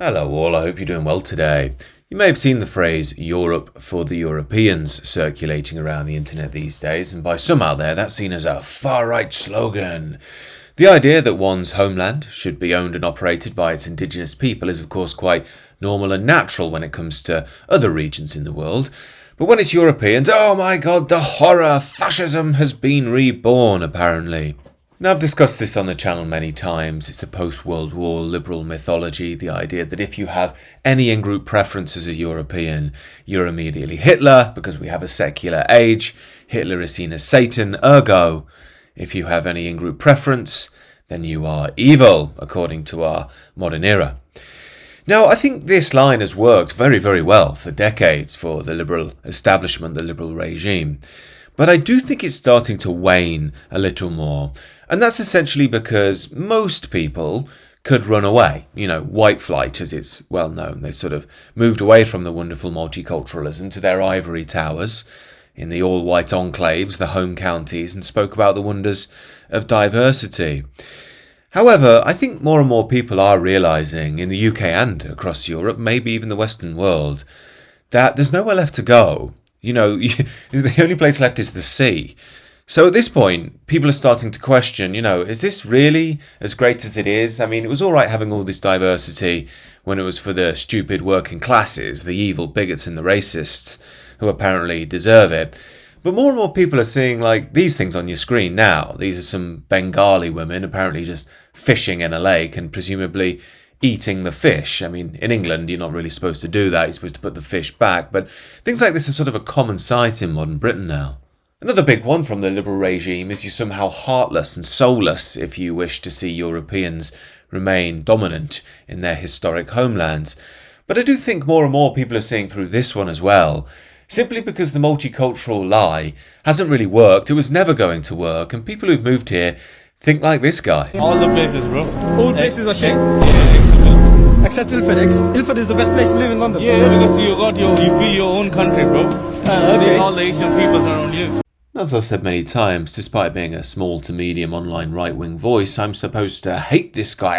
Hello all, I hope you're doing well today. You may have seen the phrase Europe for the Europeans circulating around the internet these days, and by some out there that's seen as a far-right slogan. The idea that one's homeland should be owned and operated by its indigenous people is of course quite normal and natural when it comes to other regions in the world. But when it's Europeans, oh my god, the horror! Fascism has been reborn, apparently. Now, I've discussed this on the channel many times. It's the post-World War liberal mythology, the idea that if you have any in-group preference as a European, you're immediately Hitler, because we have a secular age. Hitler is seen as Satan, ergo, if you have any in-group preference, then you are evil, according to our modern era. Now, I think this line has worked very, very well for decades for the liberal establishment, the liberal regime. But I do think it's starting to wane a little more. And that's essentially because most people could run away. White flight, as it's well known. They sort of moved away from the wonderful multiculturalism to their ivory towers in the all-white enclaves, the home counties, and spoke about the wonders of diversity. However, I think more and more people are realising, in the UK and across Europe, maybe even the Western world, that there's nowhere left to go. The only place left is the sea. So at this point, people are starting to question, is this really as great as it is? I mean, it was all right having all this diversity when it was for the stupid working classes, the evil bigots and the racists, who apparently deserve it. But more and more people are seeing, these things on your screen now. These are some Bengali women apparently just fishing in a lake and presumably eating the fish. I mean, in England, you're not really supposed to do that. You're supposed to put the fish back. But things like this are sort of a common sight in modern Britain now. Another big one from the liberal regime is you're somehow heartless and soulless if you wish to see Europeans remain dominant in their historic homelands. But I do think more and more people are seeing through this one as well, simply because the multicultural lie hasn't really worked. It was never going to work, and people who've moved here think like this guy. All the places, bro. All places are shit. Yeah, Except Ilford. Ilford is the best place to live in London. yeah, because you feel your own country, bro. Okay. All the Asian peoples around you. As I've said many times, despite being a small to medium online right-wing voice, I'm supposed to hate this guy.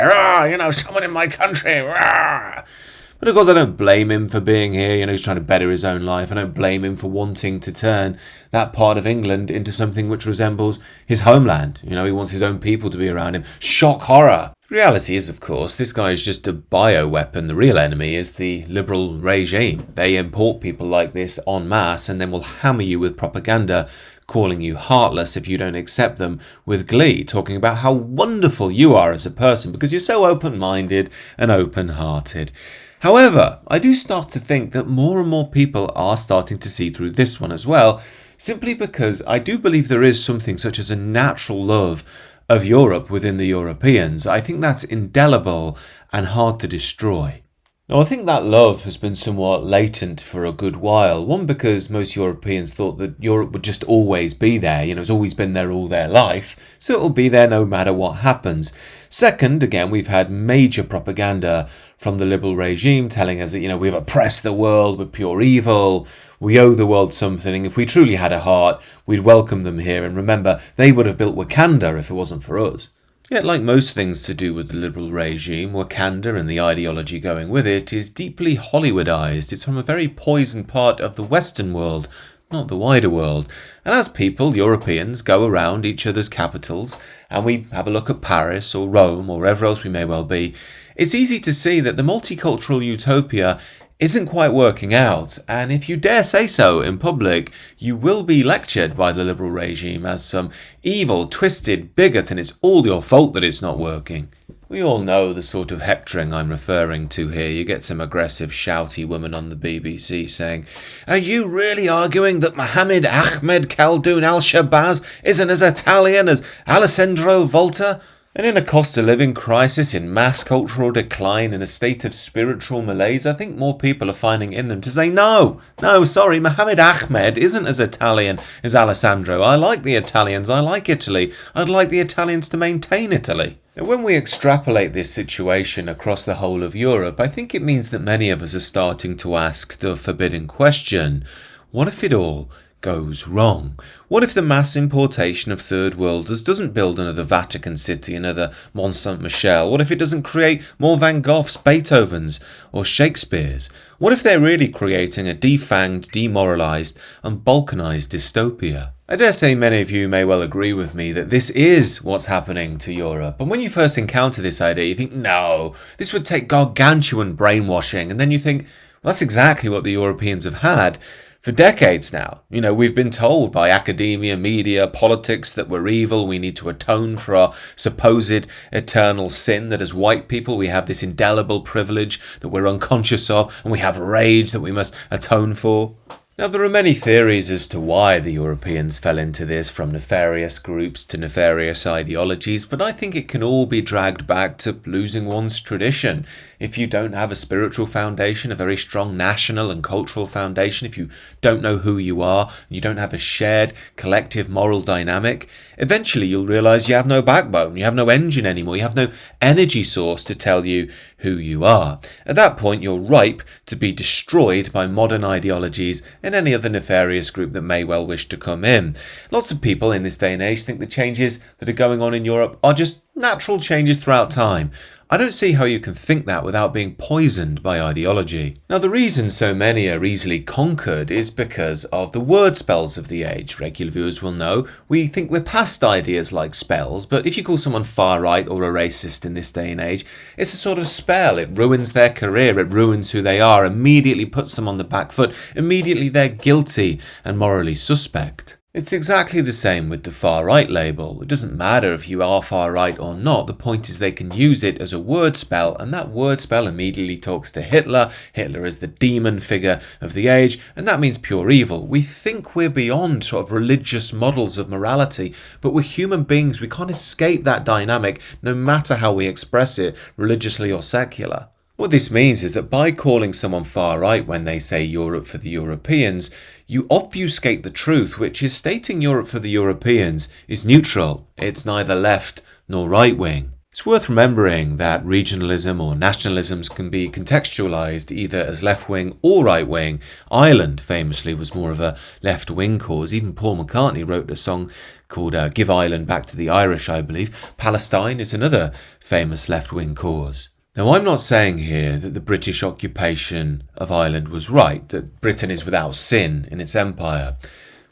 Someone in my country. But of course I don't blame him for being here. He's trying to better his own life. I don't blame him for wanting to turn that part of England into something which resembles his homeland. He wants his own people to be around him. Shock horror. The reality is, of course, this guy is just a bioweapon. The real enemy is the liberal regime. They import people like this en masse and then will hammer you with propaganda, calling you heartless if you don't accept them with glee, talking about how wonderful you are as a person because you're so open-minded and open-hearted. However, I do start to think that more and more people are starting to see through this one as well, simply because I do believe there is something such as a natural love of Europe within the Europeans. I think that's indelible and hard to destroy. Now, I think that love has been somewhat latent for a good while. One, because most Europeans thought that Europe would just always be there. It's always been there all their life, so it'll be there no matter what happens. Second, again, we've had major propaganda from the liberal regime telling us that, we've oppressed the world, we're pure evil, we owe the world something. If we truly had a heart, we'd welcome them here. And remember, they would have built Wakanda if it wasn't for us. Yet, like most things to do with the liberal regime, Wakanda and the ideology going with it is deeply Hollywoodized. It's from a very poisoned part of the Western world, not the wider world. And as people, Europeans, go around each other's capitals and we have a look at Paris or Rome or wherever else we may well be, it's easy to see that the multicultural utopia isn't quite working out, and if you dare say so in public, you will be lectured by the liberal regime as some evil, twisted bigot, and it's all your fault that it's not working. We all know the sort of hectoring I'm referring to here. You get some aggressive, shouty woman on the BBC saying, "Are you really arguing that Mohammed Ahmed Khaldoon al-Shabazz isn't as Italian as Alessandro Volta?" And in a cost of living crisis, in mass cultural decline, in a state of spiritual malaise, I think more people are finding in them to say, no, sorry, Mohammed Ahmed isn't as Italian as Alessandro. I like the Italians, I like Italy. I'd like the Italians to maintain Italy. Now, when we extrapolate this situation across the whole of Europe, I think it means that many of us are starting to ask the forbidden question, what if it all goes wrong? What if the mass importation of third worlders doesn't build another Vatican City, another Mont Saint-Michel? What if it doesn't create more Van Goghs, Beethovens, or Shakespeares? What if they're really creating a defanged, demoralised, and balkanised dystopia? I dare say many of you may well agree with me that this is what's happening to Europe. And when you first encounter this idea, you think, no, this would take gargantuan brainwashing. And then you think, well, that's exactly what the Europeans have had for decades now. You know, we've been told by academia, media, politics that we're evil. We need to atone for our supposed eternal sin, that as white people we have this indelible privilege that we're unconscious of, and we have rage that we must atone for. Now, there are many theories as to why the Europeans fell into this, from nefarious groups to nefarious ideologies, but I think it can all be dragged back to losing one's tradition. If you don't have a spiritual foundation, a very strong national and cultural foundation, if you don't know who you are, you don't have a shared collective moral dynamic, eventually you'll realise you have no backbone, you have no engine anymore, you have no energy source to tell you who you are. At that point, you're ripe to be destroyed by modern ideologies and any other nefarious group that may well wish to come in. Lots of people in this day and age think the changes that are going on in Europe are just natural changes throughout time. I don't see how you can think that without being poisoned by ideology. Now, the reason so many are easily conquered is because of the word spells of the age. Regular viewers will know we think we're past ideas like spells, but if you call someone far right or a racist in this day and age, it's a sort of spell. It ruins their career, it ruins who they are, immediately puts them on the back foot, immediately they're guilty and morally suspect. It's exactly the same with the far-right label. It doesn't matter if you are far-right or not, the point is they can use it as a word spell, and that word spell immediately talks to Hitler. Hitler is the demon figure of the age, and that means pure evil. We think we're beyond sort of religious models of morality, but we're human beings. We can't escape that dynamic, no matter how we express it, religiously or secular. What this means is that by calling someone far-right when they say Europe for the Europeans, you obfuscate the truth, which is stating Europe for the Europeans is neutral. It's neither left nor right-wing. It's worth remembering that regionalism or nationalisms can be contextualised either as left-wing or right-wing. Ireland, famously, was more of a left-wing cause. Even Paul McCartney wrote a song called Give Ireland Back to the Irish, I believe. Palestine is another famous left-wing cause. Now, I'm not saying here that the British occupation of Ireland was right, that Britain is without sin in its empire.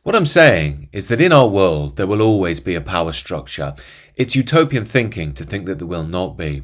What I'm saying is that in our world there will always be a power structure. It's utopian thinking to think that there will not be.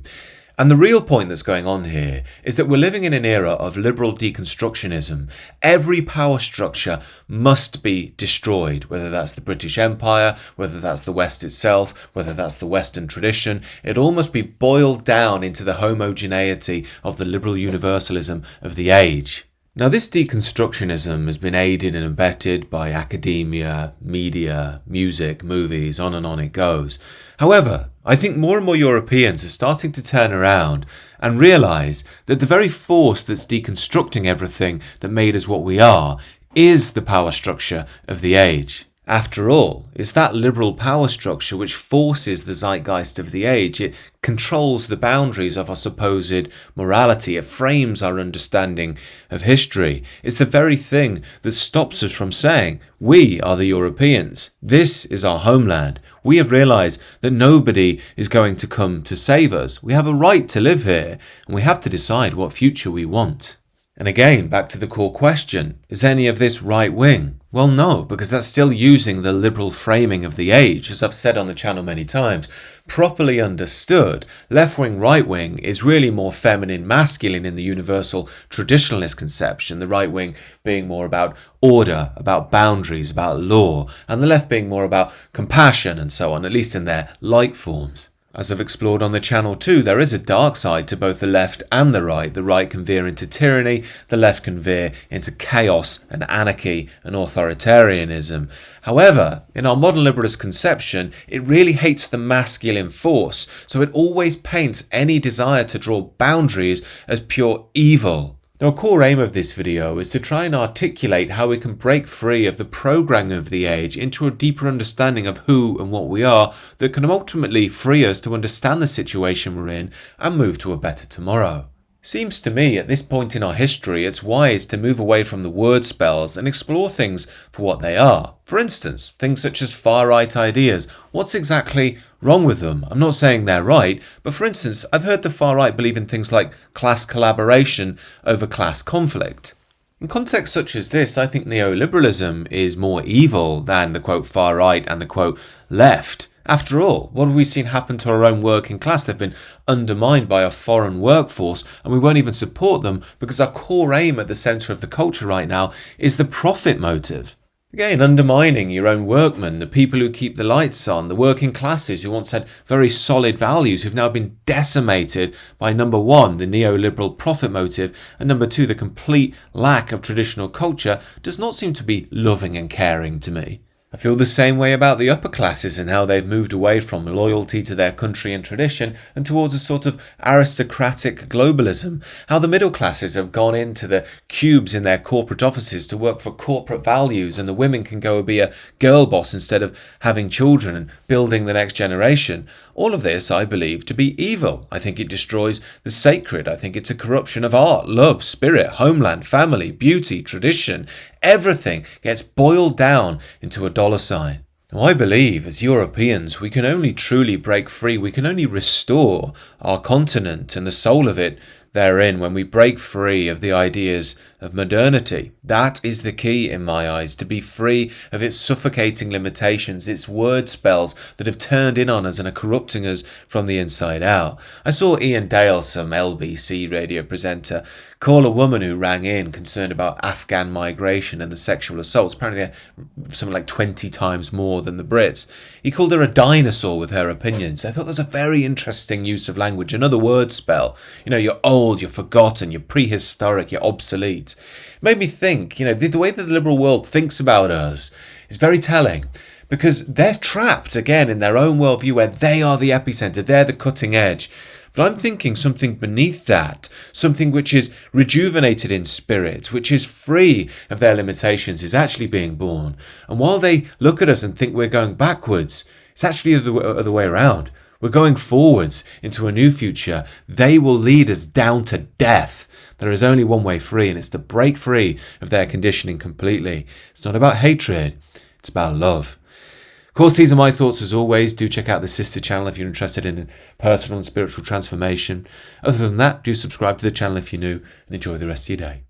And the real point that's going on here is that we're living in an era of liberal deconstructionism. Every power structure must be destroyed, whether that's the British Empire, whether that's the West itself, whether that's the Western tradition. It all must be boiled down into the homogeneity of the liberal universalism of the age. Now, this deconstructionism has been aided and abetted by academia, media, music, movies, on and on it goes. However, I think more and more Europeans are starting to turn around and realise that the very force that's deconstructing everything that made us what we are is the power structure of the age. After all, it's that liberal power structure which forces the zeitgeist of the age. It controls the boundaries of our supposed morality. It frames our understanding of history. It's the very thing that stops us from saying, we are the Europeans. This is our homeland. We have realised that nobody is going to come to save us. We have a right to live here, and we have to decide what future we want. And again, back to the core question, is any of this right-wing? Well, no, because that's still using the liberal framing of the age. As I've said on the channel many times, properly understood, left-wing, right-wing is really more feminine, masculine in the universal traditionalist conception, the right-wing being more about order, about boundaries, about law, and the left being more about compassion and so on, at least in their light forms. As I've explored on the channel too, there is a dark side to both the left and the right. The right can veer into tyranny, the left can veer into chaos and anarchy and authoritarianism. However, in our modern liberalist conception, it really hates the masculine force, so it always paints any desire to draw boundaries as pure evil. Now, a core aim of this video is to try and articulate how we can break free of the programming of the age into a deeper understanding of who and what we are that can ultimately free us to understand the situation we're in and move to a better tomorrow. Seems to me at this point in our history it's wise to move away from the word spells and explore things for what they are. For instance, things such as far-right ideas. What's exactly wrong with them? I'm not saying they're right, but for instance, I've heard the far-right believe in things like class collaboration over class conflict. In contexts such as this, I think neoliberalism is more evil than the quote far-right and the quote left. After all, what have we seen happen to our own working class? They've been undermined by a foreign workforce, and we won't even support them because our core aim at the centre of the culture right now is the profit motive. Again, undermining your own workmen, the people who keep the lights on, the working classes who once had very solid values who've now been decimated by number one, the neoliberal profit motive, and number two, the complete lack of traditional culture, does not seem to be loving and caring to me. I feel the same way about the upper classes and how they've moved away from loyalty to their country and tradition and towards a sort of aristocratic globalism. How the middle classes have gone into the cubes in their corporate offices to work for corporate values, and the women can go and be a girl boss instead of having children and building the next generation. All of this I believe to be evil. I think it destroys the sacred. I think it's a corruption of art, love, spirit, homeland, family, beauty, tradition. Everything gets boiled down into a dollar sign. Now, I believe as Europeans we can only truly break free, we can only restore our continent and the soul of it therein when we break free of the ideas of modernity. That is the key in my eyes, to be free of its suffocating limitations, its word spells that have turned in on us and are corrupting us from the inside out. I saw Ian Dale, some LBC radio presenter, call a woman who rang in concerned about Afghan migration and the sexual assaults, apparently something like 20 times more than the Brits. He called her a dinosaur with her opinions. I thought that was a very interesting use of language, another word spell. You know, you're old, you're forgotten, you're prehistoric, you're obsolete. It made me think, the way that the liberal world thinks about us is very telling, because they're trapped again in their own worldview where they are the epicenter, they're the cutting edge. But I'm thinking something beneath that, something which is rejuvenated in spirit, which is free of their limitations, is actually being born. And while they look at us and think we're going backwards, it's actually the other way around. We're going forwards into a new future. They will lead us down to death. There is only one way free, and it's to break free of their conditioning completely. It's not about hatred, it's about love. Of course, these are my thoughts as always. Do check out the sister channel if you're interested in personal and spiritual transformation. Other than that, do subscribe to the channel if you're new, and enjoy the rest of your day.